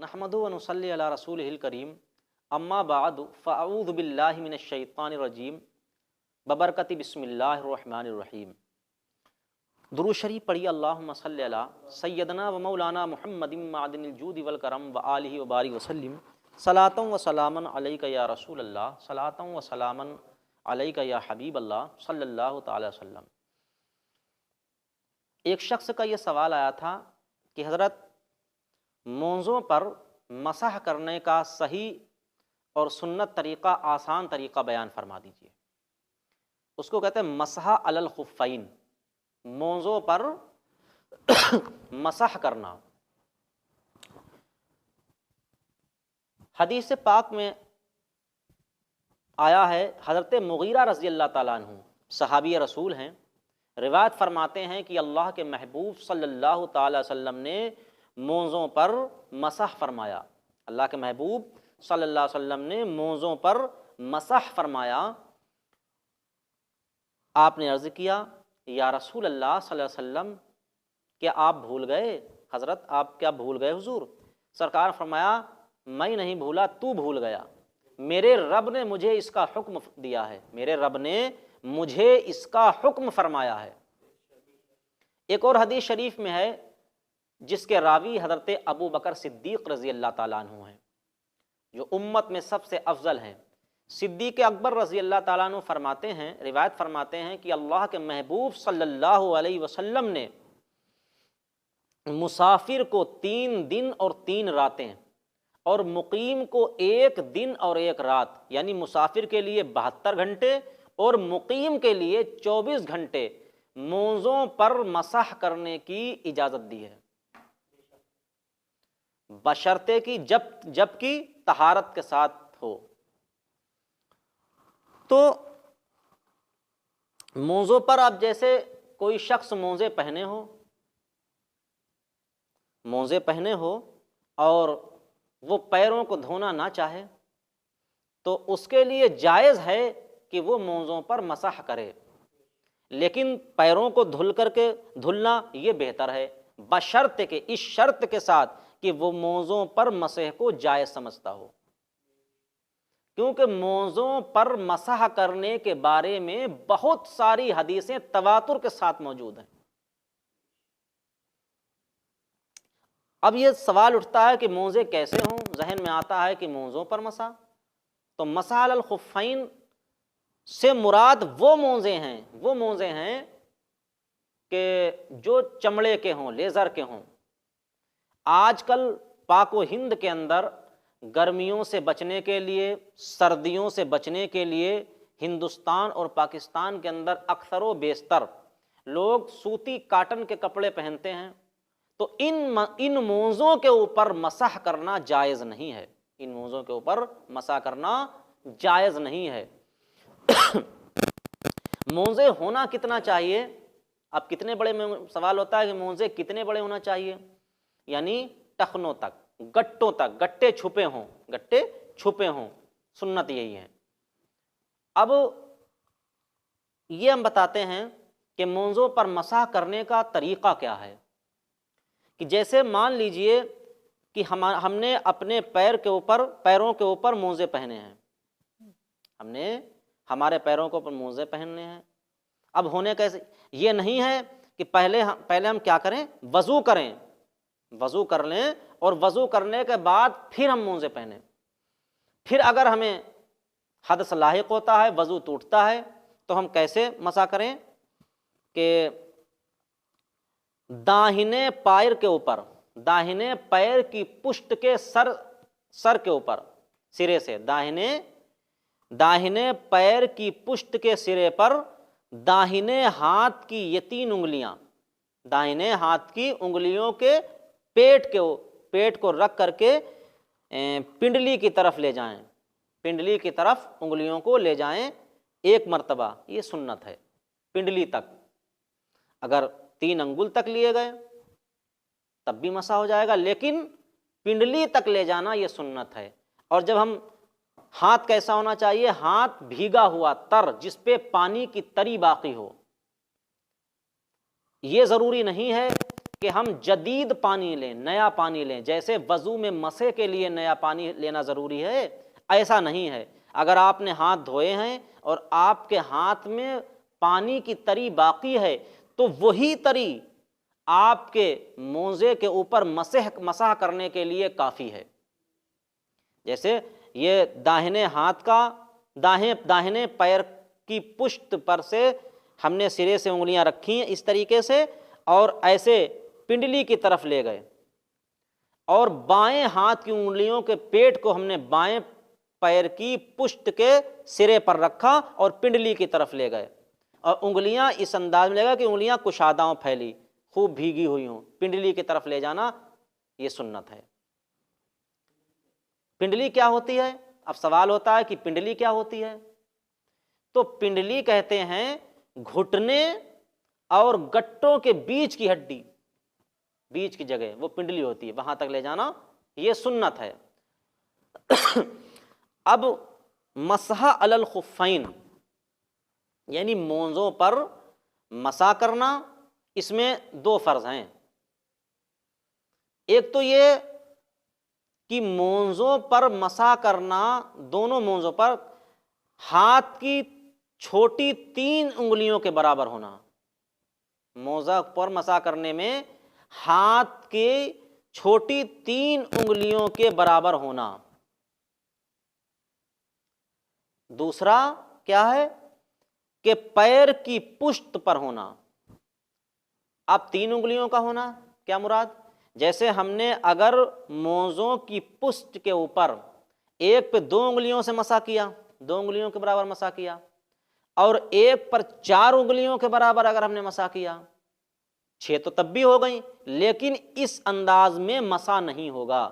نحمدہ و نصلی علی رسولہ الکریم اما بعد فاعوذ باللہ من الشیطان الرجیم ببرکت بسم اللہ الرحمن الرحیم۔ درود شریف پڑھی اللہم صلی علی سیدنا و مولانا محمد معدن الجود والکرم و آلہ و بارک وسلم صلاۃ و سلاما علیک یا رسول اللہ صلاۃ و سلاما علیک یا حبیب اللہ صلی اللہ تعالی وسلم۔ ایک شخص کا یہ سوال آیا تھا کہ حضرت موزوں پر مسح کرنے کا صحیح اور سنت طریقہ، آسان طریقہ بیان فرما دیجیے۔ اس کو کہتے ہیں مسح علی الخفین، موزوں پر مسح کرنا۔ حدیث پاک میں آیا ہے، حضرت مغیرہ رضی اللہ تعالیٰ عنہ صحابی رسول ہیں، روایت فرماتے ہیں کہ اللہ کے محبوب صلی اللہ تعالی وسلم نے موزوں پر مسح فرمایا۔ اللہ کے محبوب صلی اللہ علیہ وسلم نے موزوں پر مسح فرمایا۔ آپ نے عرض کیا یا رسول اللہ صلی اللہ علیہ وسلم، کیا آپ بھول گئے؟ حضرت آپ کیا بھول گئے حضور؟ سرکار فرمایا میں نہیں بھولا، تو بھول گیا، میرے رب نے مجھے اس کا حکم دیا ہے، میرے رب نے مجھے اس کا حکم فرمایا ہے۔ ایک اور حدیث شریف میں ہے جس کے راوی حضرت ابو بکر صدیق رضی اللہ تعالیٰ عنہ ہیں، جو امت میں سب سے افضل ہیں۔ صدیق اکبر رضی اللہ تعالیٰ عنہ فرماتے ہیں، روایت فرماتے ہیں کہ اللہ کے محبوب صلی اللہ علیہ وسلم نے مسافر کو 3 دن اور 3 راتیں اور مقیم کو 1 دن اور 1 رات، یعنی مسافر کے لیے 72 گھنٹے اور مقیم کے لیے 24 گھنٹے موزوں پر مسح کرنے کی اجازت دی ہے، بشرطے کہ جب کہ طہارت کے ساتھ ہو۔ تو موزوں پر اب جیسے کوئی شخص موزے پہنے ہو اور وہ پیروں کو دھونا نہ چاہے تو اس کے لیے جائز ہے کہ وہ موزوں پر مسح کرے، لیکن پیروں کو دھلنا یہ بہتر ہے، بشرط کہ اس شرط کے ساتھ کہ وہ موزوں پر مسح کو جائز سمجھتا ہو، کیونکہ موزوں پر مسح کرنے کے بارے میں بہت ساری حدیثیں تواتر کے ساتھ موجود ہیں۔ اب یہ سوال اٹھتا ہے کہ موزے کیسے ہوں؟ ذہن میں آتا ہے کہ موزوں پر مسح، تو مسح علی الخفین سے مراد وہ موزے ہیں کہ جو چمڑے کے ہوں، لیزر کے ہوں۔ آج کل پاک و ہند کے اندر گرمیوں سے بچنے کے لیے، سردیوں سے بچنے کے لیے ہندوستان اور پاکستان کے اندر اکثر و بیشتر لوگ سوتی کاٹن کے کپڑے پہنتے ہیں، تو ان موزوں کے اوپر مسح کرنا جائز نہیں ہے، ان موزوں کے اوپر مسح کرنا جائز نہیں ہے۔ موزے ہونا کتنا چاہیے؟ اب کتنے بڑے سوال ہوتا ہے کہ موزے کتنے بڑے ہونا چاہیے؟ یعنی ٹخنوں تک، گٹوں تک، گٹے چھپے ہوں، سنت یہی ہے۔ اب یہ ہم بتاتے ہیں کہ موزوں پر مسح کرنے کا طریقہ کیا ہے، کہ جیسے مان لیجئے کہ ہم نے اپنے پیروں کے اوپر موزے پہنے ہیں، ہم نے ہمارے پیروں کے اوپر موزے پہننے ہیں۔ اب ہونے کیسے؟ یہ نہیں ہے کہ پہلے ہم کیا کریں؟ وضو کر لیں اور وضو کرنے کے بعد پھر ہم موزے پہنیں۔ پھر اگر ہمیں حدث لاحق ہوتا ہے، وضو ٹوٹتا ہے، تو ہم کیسے مسح کریں؟ کہ داہنے پیر کی پشت کے سر کے اوپر، سرے سے داہنے پیر کی پشت کے سرے پر داہنے ہاتھ کی یہ 3 انگلیاں، داہنے ہاتھ کی انگلیوں کے پیٹ کو رکھ کر کے پنڈلی کی طرف لے جائیں، پنڈلی کی طرف انگلیوں کو لے جائیں 1 مرتبہ، یہ سنت ہے۔ پنڈلی تک، اگر 3 انگل تک لیے گئے تب بھی مسح ہو جائے گا، لیکن پنڈلی تک لے جانا یہ سنت ہے۔ اور جب ہم ہاتھ کیسا ہونا چاہیے؟ ہاتھ بھیگا ہوا، تر، جس پہ پانی کی تری باقی ہو۔ یہ ضروری نہیں ہے کہ ہم جدید پانی لیں، نیا پانی لیں، جیسے وضو میں مسح کے لیے نیا پانی لینا ضروری ہے، ایسا نہیں ہے۔ اگر آپ نے ہاتھ دھوئے ہیں اور آپ کے ہاتھ میں پانی کی تری باقی ہے تو وہی تری آپ کے موزے کے اوپر مسح کرنے کے لیے کافی ہے۔ جیسے یہ داہنے ہاتھ کا داہنے پیر کی پشت پر سے ہم نے سرے سے انگلیاں رکھی ہیں اس طریقے سے، اور ایسے پنڈلی کی طرف لے گئے، اور بائیں ہاتھ کی انگلیوں کے پیٹ کو ہم نے بائیں پیر کی پشت کے سرے پر رکھا اور پنڈلی کی طرف لے گئے، اور انگلیاں اس انداز میں لے گا کہ انگلیاں کشاداؤں پھیلی، خوب بھیگی ہوئی ہوں، پنڈلی کی طرف لے جانا یہ سنت ہے۔ پنڈلی کیا ہوتی ہے؟ اب سوال ہوتا ہے کہ پنڈلی کیا ہوتی ہے؟ تو پنڈلی کہتے ہیں گھٹنے اور گٹوں کے بیچ کی ہڈی، بیچ کی جگہ وہ پنڈلی ہوتی ہے، وہاں تک لے جانا یہ سنت ہے۔ اب مسح علی الخفین یعنی مونزوں پر مسح کرنا، اس میں دو فرض ہیں۔ ایک تو یہ کہ مونزوں پر مسح کرنا، دونوں مونزوں پر ہاتھ کی چھوٹی 3 انگلیوں کے برابر ہونا۔ موزہ پر مسح کرنے میں ہاتھ کی چھوٹی 3 انگلیوں کے برابر ہونا۔ دوسرا کیا ہے کہ پیر کی پشت پر ہونا۔ اب 3 انگلیوں کا ہونا کیا مراد؟ جیسے ہم نے اگر موزوں کی پشت کے اوپر ایک پہ 2 انگلیوں سے مسح کیا، 2 انگلیوں کے برابر مسح کیا، اور ایک پر 4 انگلیوں کے برابر اگر ہم نے مسح کیا، 6 تو تب بھی ہو گئیں، لیکن اس انداز میں مسح نہیں ہوگا۔